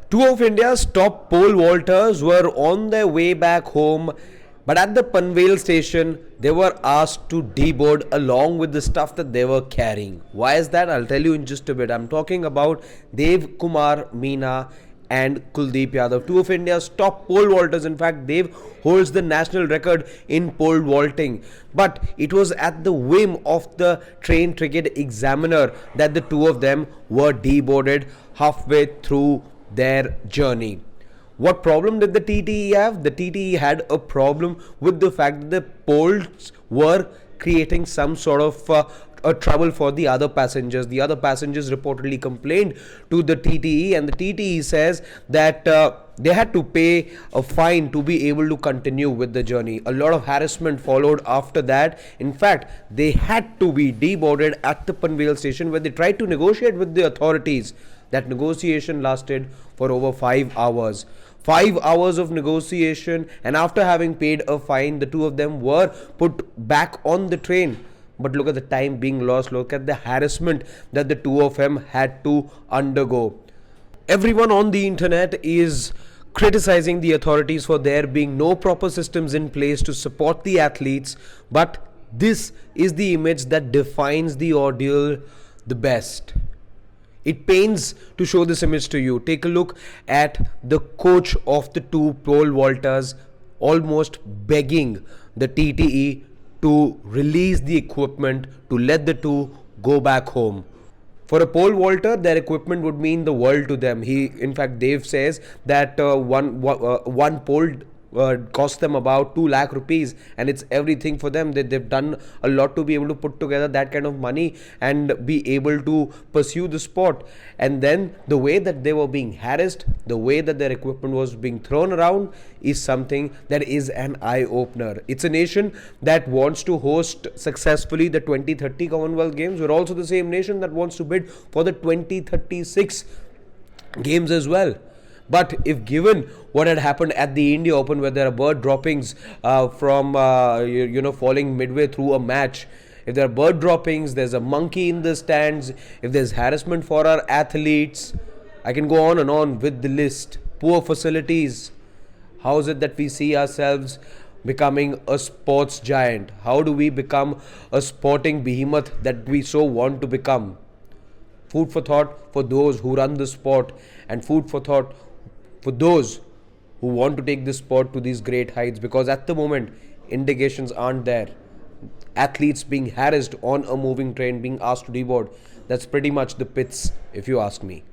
Two of India's top pole vaulters were on their way back home, but at the Panvel station, they were asked to deboard along with the stuff that they were carrying. Why is that? I'll tell you in just a bit. I'm talking about Dev Kumar Meena and Kuldeep Yadav, two of India's top pole vaulters. In fact, Dev holds the national record in pole vaulting. But it was at the whim of the train ticket examiner that the two of them were deboarded halfway through their journey. What problem did the TTE have? The TTE had a problem with the fact that the poles were creating some sort of a trouble for the other passengers. The other passengers reportedly complained to the TTE, and the TTE says that they had to pay a fine to be able to continue with the journey. A lot of harassment followed after that. In fact, they had to be deboarded at the Panvel station where they tried to negotiate with the authorities. That negotiation lasted for over 5 hours. 5 hours of negotiation, and after having paid a fine, the two of them were put back on the train. But look at the time being lost. Look at the harassment that the two of them had to undergo. Everyone on the internet is criticizing the authorities for there being no proper systems in place to support the athletes, but this is the image that defines the ordeal the best. It pains to show this image to you. Take a look at the coach of the two pole vaulters almost begging the TTE to release the equipment to let the two go back home. For a pole vaulter, their equipment would mean the world to them. In fact, Dave says that one pole cost them about 2 lakh rupees, and it's everything for them. They've done a lot to be able to put together that kind of money and be able to pursue the sport. And then the way that they were being harassed, the way that their equipment was being thrown around is something that is an eye-opener. It's a nation that wants to host successfully the 2030 Commonwealth Games. We're also the same nation that wants to bid for the 2036 Games as well. But if given what had happened at the India Open, where there are bird droppings from falling midway through a match, if there are bird droppings, there's a monkey in the stands, if there's harassment for our athletes, I can go on and on with the list. Poor facilities. How is it that we see ourselves becoming a sports giant? How do we become a sporting behemoth that we so want to become? Food for thought for those who run the sport, and food for thought for those who want to take this sport to these great heights, because at the moment indications aren't there. Athletes being harassed on a moving train, being asked to deboard, that's pretty much the pits, if you ask me.